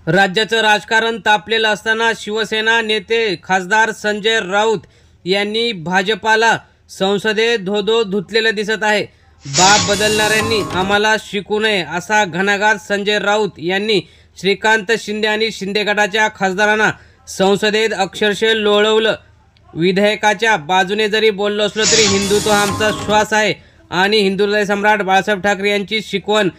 राज्याचं राजकारण तापलेलं असताना शिवसेना नेते खासदार संजय राऊत यांनी भाजपाला संसदेत धोधो धुतलेलं दिसत आहे। बाप बदलणाऱ्यांनी आम्हाला शिकू नये असा घणाघात संजय राऊत यांनी श्रीकांत शिंदे आणि शिंदे गटाच्या खासदारांना संसदेत अक्षरशः लोळवलं। विधेयकाच्या बाजूने जरी बोललो असलो तरी हिंदुत्व हा आमचा श्वास आहे आणि हिंदुत्व सम्राट बाळासाहेब ठाकरे यांची शिकवण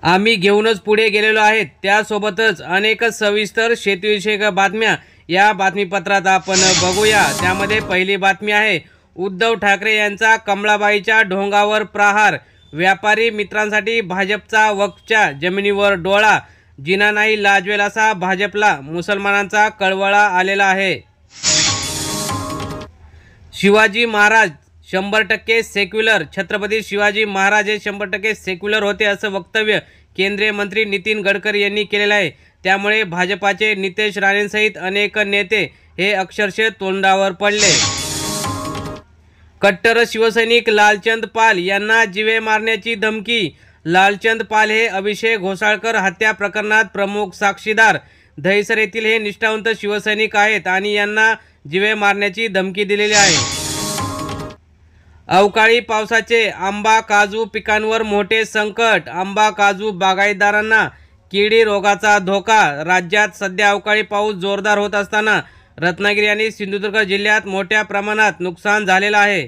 आम्ही घेऊनच पुढे गेलेलो आहे। त्यासोबतच अनेक सविस्तर शेतीविषयक बातम्या या बातमीपत्रात आपण बघूया। त्यामध्ये पहिली बातमी आहे उद्धव ठाकरे यांचा कमलाबाईच्या ढोंगावर प्रहार, व्यापारी मित्रांसाठी भाजपचा वक्फच्या जमिनीवर डोळा, जिना नाही लाजवेल असा भाजपला मुसलमानांचा कळवळा आलेला आहे। शिवाजी महाराज 100% सेक्युलर, छत्रपती शिवाजी महाराज हे 100% सेक्युलर होते असं वक्तव्य केंद्रीय मंत्री नितीन गडकरी यांनी केलेलं आहे। त्यामुळे भाजपाचे नितेश राणेंसहित अनेक नेते हे अक्षरशः तोंडावर पडले। कट्टर शिवसैनिक लालचंद पाल यांना जीवे मारण्याची धमकी। लालचंद पाल हे अभिषेक घोसाळकर हत्या प्रकरणात प्रमुख साक्षीदार दहिसर येथील हे निष्ठावंत शिवसैनिक आहेत आणि यांना जीवे मारण्याची धमकी दिलेली आहे। अवकाळी पावसाचे आंबा काजू पिकांवर मोठे संकट, आंबा काजू बागायतदारांना किडी रोगाचा धोका। राज्यात सध्या अवकाळी पाऊस जोरदार होत असताना रत्नागिरी आणि सिंधुदुर्ग जिल्ह्यात मोठ्या प्रमाणात नुकसान झालेलं आहे।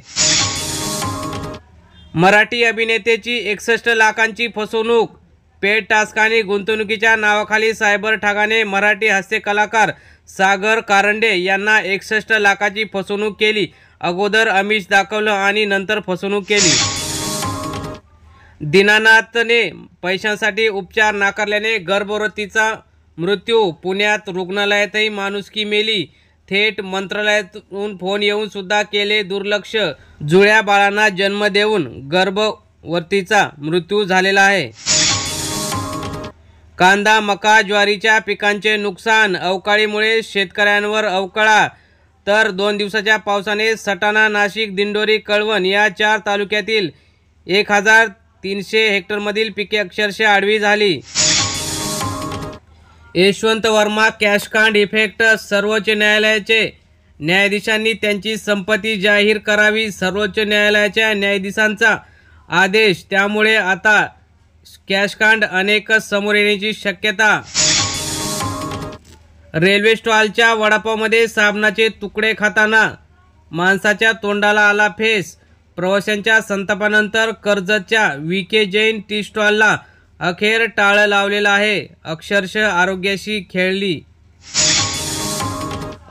मराठी अभिनेतेची 61 लाखांची फसवणूक, पेड टास्क आणि गुंतवणुकीच्या नावाखाली सायबर ठगाने मराठी हास्य कलाकार सागर कारंडे यांना 61 लाखाची फसवणूक केली। अगोदर आमिष दाखवलं आणि नंतर फसवणूक केली। दीनानाथने पैशांसाठी उपचार नाकारल्याने गर्भवतीचा मृत्यू, पुण्यात रुग्णालयातही माणुसकी मेली। थेट मंत्रालयातून फोन येऊन सुद्धा केले दुर्लक्ष, जुळ्या बाळांना जन्म देऊन गर्भवतीचा मृत्यू झालेला आहे। कांदा, मका, ज्वारीच्या पिकांचे नुकसान, अवकाळीमुळे शेतकऱ्यांवर अवकळा, तर 2 दिवसाच्या पावसाने सटाणा, नाशिक, दिंडोरी, कळवण या 4 तालुक्यातील 1300 हेक्टरमधील पिके अक्षरशः आडवी झाली। यशवंत वर्मा कॅशकांड इफेक्ट, सर्वोच्च न्यायालयाचे न्यायाधीशांनी त्यांची संपत्ती जाहीर करावी, सर्वोच्च न्यायालयाच्या न्यायाधीशांचा आदेश। त्यामुळे आता कॅशकांड अनेक समोर येण्याची शक्यता। रेल्वे स्टॉलच्या वडापावमध्ये साबणाचे तुकडे खाताना माणसाच्या तोंडाला आला फेस। प्रवाशांच्या संतापानंतर कर्जतच्या VK जैन टी स्टॉलला अखेर टाळं लावलेलं आहे। अक्षरशः आरोग्याशी खेळली।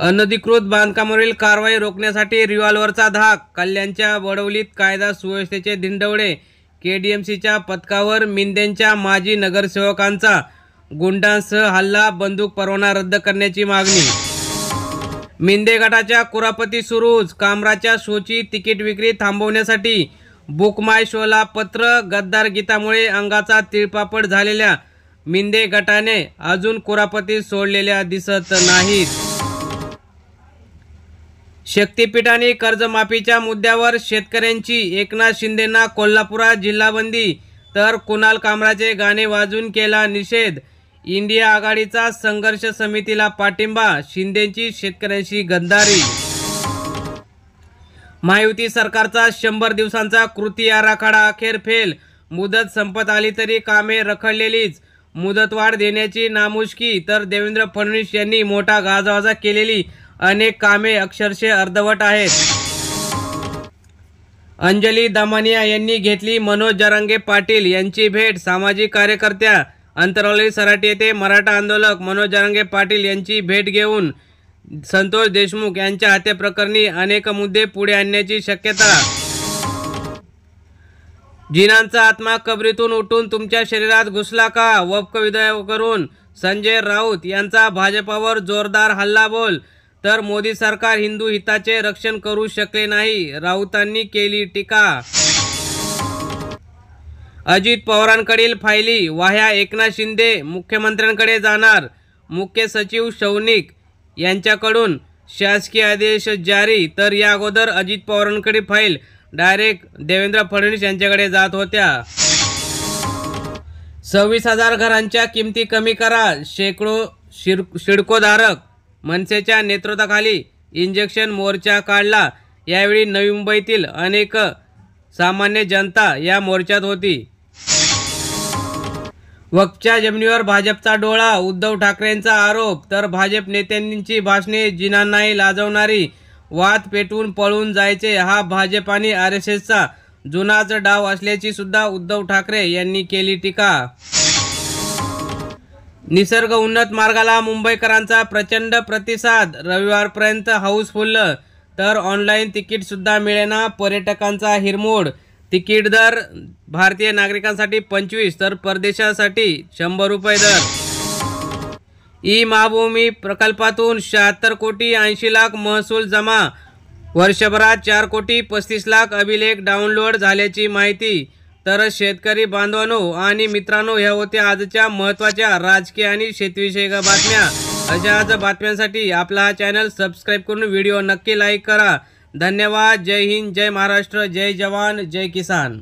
अनधिकृत बांधकामावरील कारवाई रोखण्यासाठी रिव्हॉल्व्हरचा धाक, कल्याणच्या वडवलीत कायदा सुव्यवस्थेचे धिंडवडे। KDMCच्या पथकावर मिंदेंच्या माजी नगरसेवकांचा गुंडांसह हल्ला, बंदूक परवाना रद्द करण्याची मागणी। मिंदे गटाच्या कुरापती सुरूच, कामराच्या शोची तिकीट विक्री थांबवण्यासाठी बुक माय शोला पत्र। गद्दार गीतामुळे अंगाचा तिळपापड झालेल्या मिंदे गटाने अजून कुरापती सोडलेल्या दिसत नाहीत। शक्तीपीठाने कर्जमाफीच्या मुद्द्यावर शेतकऱ्यांची, एकनाथ शिंदेंना कोल्हापुरात जिल्हाबंदी, तर कुणाल कामराचे गाणे वाजून केला निषेध। इंडिया आघाडीचा संघर्ष समितीला पाठिंबा, शिंदेंची शेतकऱ्यांशी गद्दारी। महायुती सरकारचा 100 दिवसांचा कृती आराखडा अखेर फेल, मुदत संपत आली तरी कामे रखडलेलीच, मुदतवाढ देण्याची नामुष्की, तर देवेंद्र फडणवीस यांनी मोठा गाजावाजा केलेली अनेक कामे अक्षरशः अर्धवट आहेत। अंजली दमानिया यांनी घेतली मनोज जरांगे पाटील यांची भेट। सामाजिक कार्यकर्त्या अंतरवली सराटी येथे मराठा आंदोलक मनोज जरांगे पाटील यांची भेट घेऊन संतोष देशमुख यांच्या हत्येप्रकरणी अनेक मुद्दे पुढे आणण्याची शक्यता। जिनांचा आत्मा कबरीतून उठून तुमच्या शरीरात घुसला का, वक्फ विधेयकावरून संजय राऊत यांचा भाजपावर जोरदार हल्लाबोल, तर मोदी सरकार हिंदू हिताचे रक्षण करू शकले नाही, राऊतांनी केली टीका। अजित पवारांकडील फायली वाह्या एकनाथ शिंदे मुख्यमंत्र्यांकडे जाणार, मुख्य सचिव शौनिक यांच्याकडून शासकीय आदेश जारी, तर या अगोदर अजित पवारांकडे फाईल डायरेक्ट देवेंद्र फडणवीस यांच्याकडे जात होत्या। 26,000 घरांच्या किमती कमी करा, शेकडो सिडकोधारक मनसेच्या नेतृत्वाखाली इंजेक्शन मोर्चा काढला। यावेळी नवी मुंबईतील अनेक सामान्य जनता या मोर्चात होती। वक्फच्या जमिनीवर भाजपचा डोळा, उद्धव ठाकरेंचा आरोप। तर भाजप नेत्यांची भाषणे जिनांनाही लाजवणारी, वाद पेटवून पळून जायचे हा भाजप आणि RSSचा जुनाच डाव असल्याची सुद्धा उद्धव ठाकरे यांनी केली टीका। निसर्ग उन्नत मार्गाला मुंबईकरांचा प्रचंड प्रतिसाद, रविवारपर्यंत हाऊसफुल्ल। तर ऑनलाईन तिकीट सुद्धा मिळेना, पर्यटकांचा हिरमोड। तिकीट दर भारतीय नागरिकांसाठी 25 तर परदेशासाठी 100 रुपये दर। महाभूमी प्रकल्पातून 76 कोटी 80 लाख महसूल जमा, वर्षभरात 4 कोटी 35 लाख अभिलेख डाउनलोड झाल्याची माहिती। तर शेतकरी बांधवांनो आणि मित्रांनो, ह्या होत्या आजच्या महत्त्वाच्या राजकीय आणि शेतीविषयक बातम्या। अशाच बातम्यांसाठी आपला हा चॅनल सबस्क्राईब करून व्हिडिओ नक्की लाईक करा। धन्यवाद। जय हिंद, जय महाराष्ट्र, जय जवान, जय किसान।